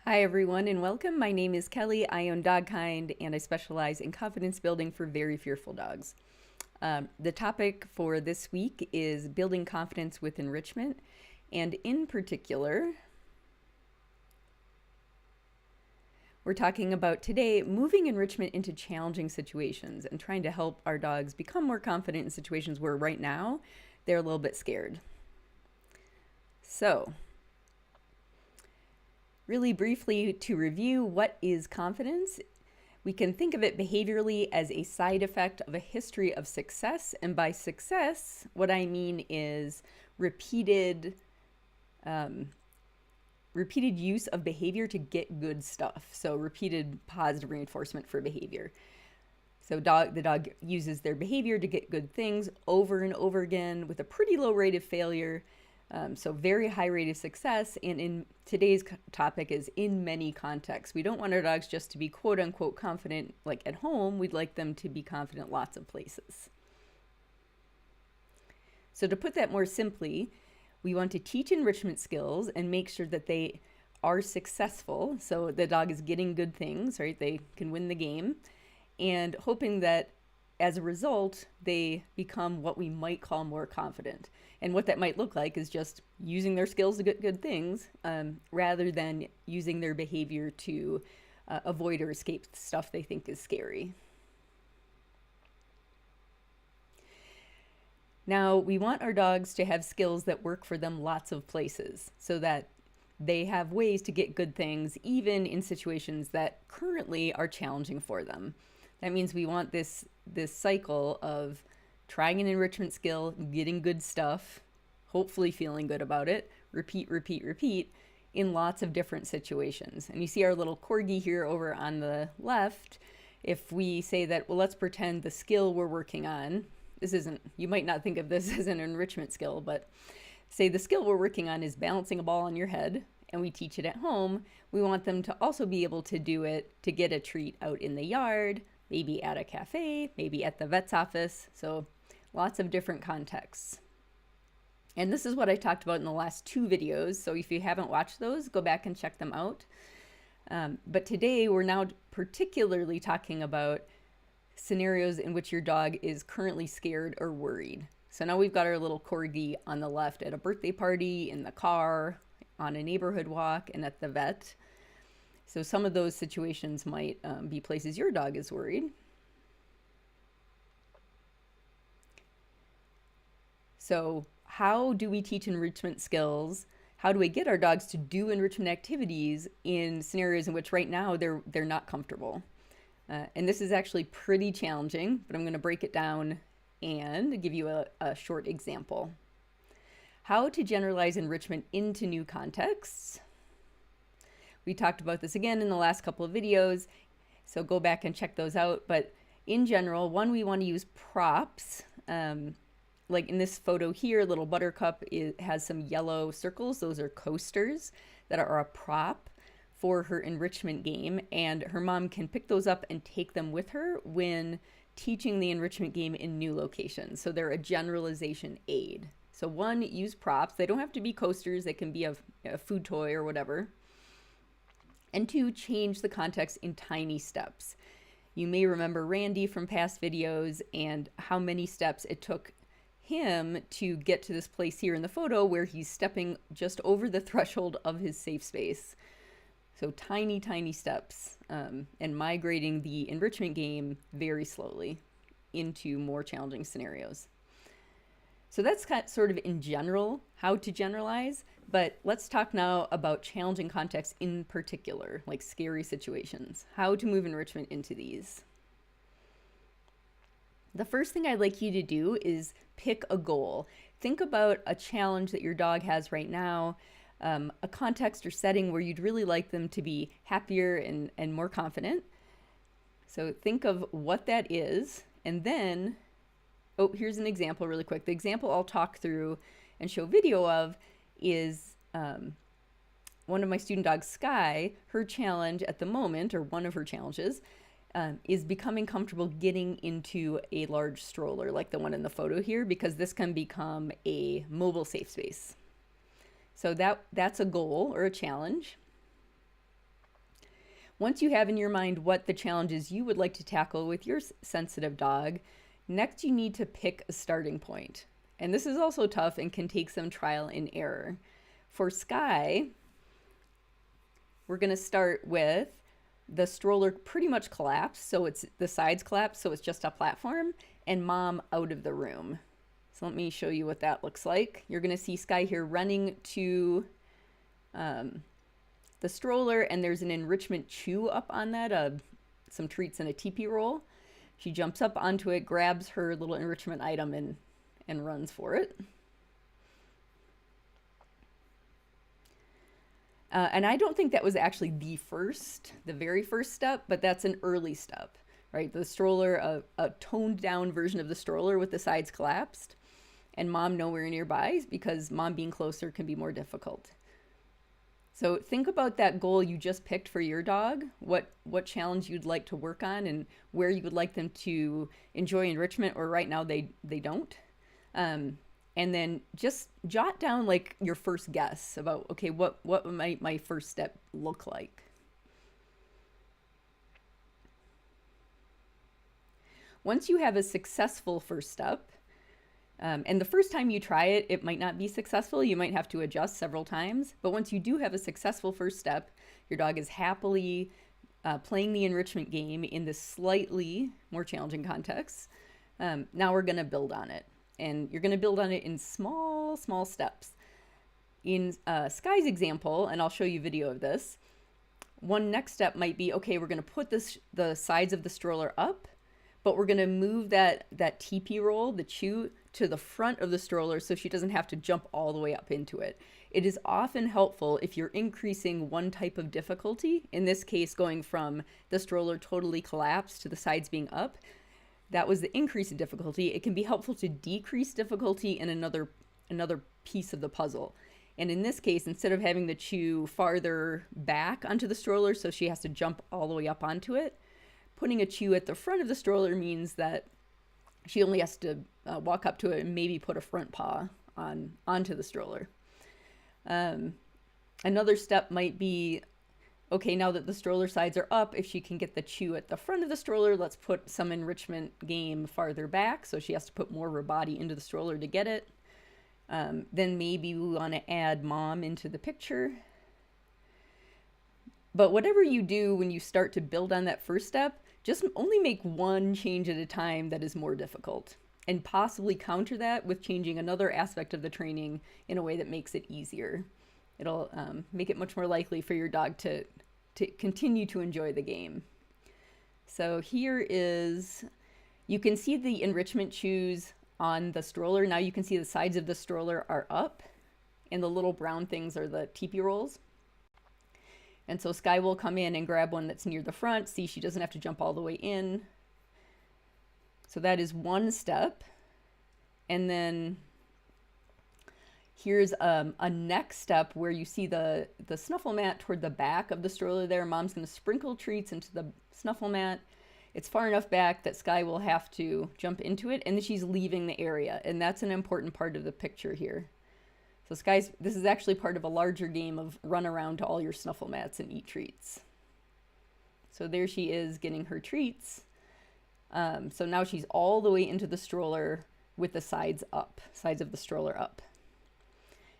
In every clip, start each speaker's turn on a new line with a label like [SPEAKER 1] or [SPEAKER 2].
[SPEAKER 1] Hi, everyone, and welcome. My name is Kelly. I own Dogkind, and I specialize in confidence building for very fearful dogs. The topic for this week is building confidence with enrichment, and in particular, we're talking about today moving enrichment into challenging situations and trying to help our dogs become more confident in situations where right now they're a little bit scared. So, really briefly to review, what is confidence? We can think of it behaviorally as a side effect of a history of success. And by success, what I mean is repeated use of behavior to get good stuff. So repeated positive reinforcement for behavior. So the dog uses their behavior to get good things over and over again with a pretty low rate of failure. So very high rate of success. And in today's topic is in many contexts. We don't want our dogs just to be quote unquote confident like at home. We'd like them to be confident lots of places. So to put that more simply, we want to teach enrichment skills and make sure that they are successful. So the dog is getting good things, right? They can win the game, and hoping that as a result, they become what we might call more confident. And what that might look like is just using their skills to get good things rather than using their behavior to avoid or escape stuff they think is scary. Now, we want our dogs to have skills that work for them lots of places so that they have ways to get good things even in situations that currently are challenging for them. That means we want this cycle of trying an enrichment skill, getting good stuff, hopefully feeling good about it, repeat, repeat, repeat in lots of different situations. And you see our little corgi here over on the left. If we say that, well, let's pretend the skill we're working on, you might not think of this as an enrichment skill, but say the skill we're working on is balancing a ball on your head, and we teach it at home. We want them to also be able to do it to get a treat out in the yard, maybe at a cafe, maybe at the vet's office. So lots of different contexts. And this is what I talked about in the last two videos. So if you haven't watched those, go back and check them out. But today we're now particularly talking about scenarios in which your dog is currently scared or worried. So now we've got our little corgi on the left at a birthday party, in the car, on a neighborhood walk, and at the vet. So some of those situations might be places your dog is worried. So how do we teach enrichment skills? How do we get our dogs to do enrichment activities in scenarios in which right now they're not comfortable? And this is actually pretty challenging, but I'm going to break it down and give you a short example. How to generalize enrichment into new contexts. We talked about this again in the last couple of videos, so go back and check those out. But in general, we want to use props. Like in this photo here, little Buttercup has some yellow circles. Those are coasters that are a prop for her enrichment game, and her mom can pick those up and take them with her when teaching the enrichment game in new locations. So they're a generalization aid. So one, use props. They don't have to be coasters. They can be a food toy or whatever. And two, change the context in tiny steps. You may remember Randy from past videos and how many steps it took him to get to this place here in the photo where he's stepping just over the threshold of his safe space. So tiny, tiny steps, and migrating the enrichment game very slowly into more challenging scenarios. So that's sort of in general how to generalize, but let's talk now about challenging contexts in particular, like scary situations, how to move enrichment into these. The first thing I'd like you to do is pick a goal. Think about a challenge that your dog has right now, a context or setting where you'd really like them to be happier and more confident. So think of what that is, and then, oh, here's an example really quick. The example I'll talk through and show video of is one of my student dogs, Sky. Her challenge at the moment, or one of her challenges, is becoming comfortable getting into a large stroller like the one in the photo here, because this can become a mobile safe space. So that's a goal or a challenge. Once you have in your mind what the challenges you would like to tackle with your sensitive dog, next you need to pick a starting point. And this is also tough and can take some trial and error. For Sky, we're going to start with the stroller pretty much collapsed, so it's the sides collapsed, so it's just a platform, and Mom out of the room. So let me show you what that looks like. You're going to see Sky here running to the stroller, and there's an enrichment chew up on that, some treats and a teepee roll. She jumps up onto it, grabs her little enrichment item, and runs for it. And I don't think that was actually the very first step, but that's an early step, right? The stroller, a toned down version of the stroller with the sides collapsed, and Mom nowhere nearby, because Mom being closer can be more difficult. So think about that goal you just picked for your dog, what challenge you'd like to work on, and where you would like them to enjoy enrichment, or right now they don't. And then just jot down like your first guess about, okay, what might my first step look like? Once you have a successful first step, and the first time you try it, it might not be successful. You might have to adjust several times. But once you do have a successful first step, your dog is happily playing the enrichment game in this slightly more challenging context. Now we're going to build on it. And you're going to build on it in small steps. In Sky's example, and I'll show you video of this, one next step might be, okay, we're going to put the sides of the stroller up, but we're going to move that teepee roll, the chew, to the front of the stroller so she doesn't have to jump all the way up into it. It is often helpful if you're increasing one type of difficulty, in this case going from the stroller totally collapsed to the sides being up. That was the increase in difficulty. It can be helpful to decrease difficulty in another piece of the puzzle. And in this case, instead of having the chew farther back onto the stroller so she has to jump all the way up onto it, putting a chew at the front of the stroller means that she only has to walk up to it and maybe put a front paw onto the stroller. Another step might be, okay, now that the stroller sides are up, if she can get the chew at the front of the stroller, let's put some enrichment game farther back, so she has to put more of her body into the stroller to get it. Then maybe we want to add Mom into the picture. But whatever you do when you start to build on that first step, just only make one change at a time that is more difficult, and possibly counter that with changing another aspect of the training in a way that makes it easier. It'll make it much more likely for your dog to continue to enjoy the game. So here is, you can see the enrichment chews on the stroller. Now you can see the sides of the stroller are up, and the little brown things are the teepee rolls. And so Sky will come in and grab one that's near the front. See, she doesn't have to jump all the way in. So that is one step. And then here's a next step where you see the snuffle mat toward the back of the stroller there. Mom's going to sprinkle treats into the snuffle mat. It's far enough back that Sky will have to jump into it, and then she's leaving the area. And that's an important part of the picture here. So this is actually part of a larger game of run around to all your snuffle mats and eat treats. So there she is getting her treats. So now she's all the way into the stroller with the sides of the stroller up.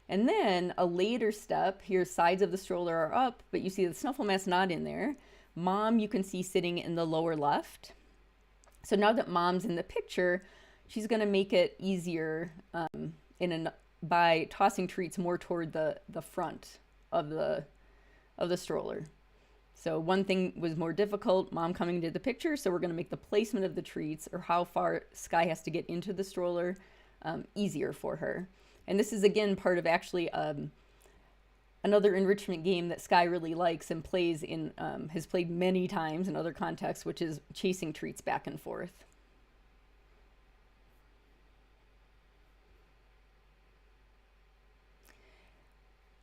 [SPEAKER 1] And then a later step, here sides of the stroller are up, but you see the snuffle mat's not in there. Mom, you can see sitting in the lower left. So now that Mom's in the picture, she's going to make it easier by tossing treats more toward the front of the stroller. So one thing was more difficult, Mom coming into the picture, so we're going to make the placement of the treats, or how far Sky has to get into the stroller, easier for her. And this is again part of actually another enrichment game that Sky really likes and plays in, has played many times in other contexts, which is chasing treats back and forth.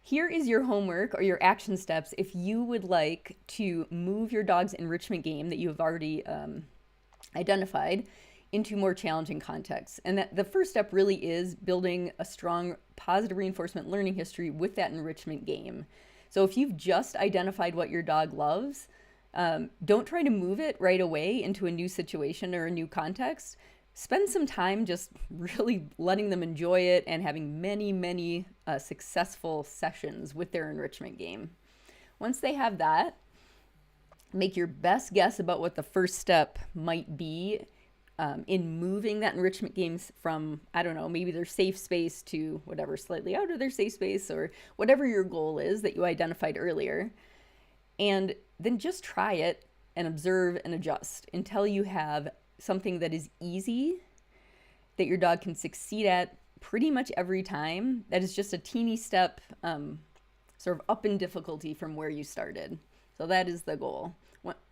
[SPEAKER 1] Here is your homework or your action steps if you would like to move your dog's enrichment game that you have already identified into more challenging contexts. And that the first step really is building a strong positive reinforcement learning history with that enrichment game. So if you've just identified what your dog loves, Don't try to move it right away into a new situation or a new context. Spend some time just really letting them enjoy it and having many, many successful sessions with their enrichment game. Once they have that, make your best guess about what the first step might be in moving that enrichment games from, I don't know, maybe their safe space to whatever, slightly out of their safe space, or whatever your goal is that you identified earlier. And then just try it and observe and adjust until you have something that is easy, that your dog can succeed at pretty much every time. That is just a teeny step sort of up in difficulty from where you started. So that is the goal.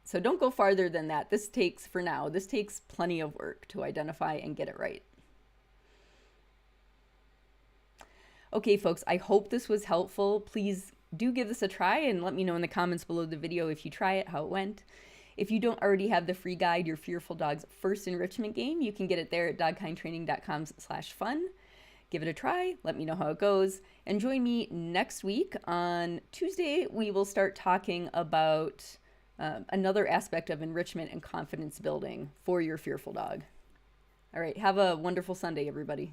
[SPEAKER 1] So don't go farther than that. This takes plenty of work to identify and get it right. Okay, folks, I hope this was helpful. Please do give this a try and let me know in the comments below the video if you try it, how it went. If you don't already have the free guide, Your Fearful Dog's First Enrichment Game, you can get it there at dogkindtraining.com/fun. Give it a try, let me know how it goes, and join me next week. On Tuesday, we will start talking about another aspect of enrichment and confidence building for your fearful dog. All right, have a wonderful Sunday, everybody.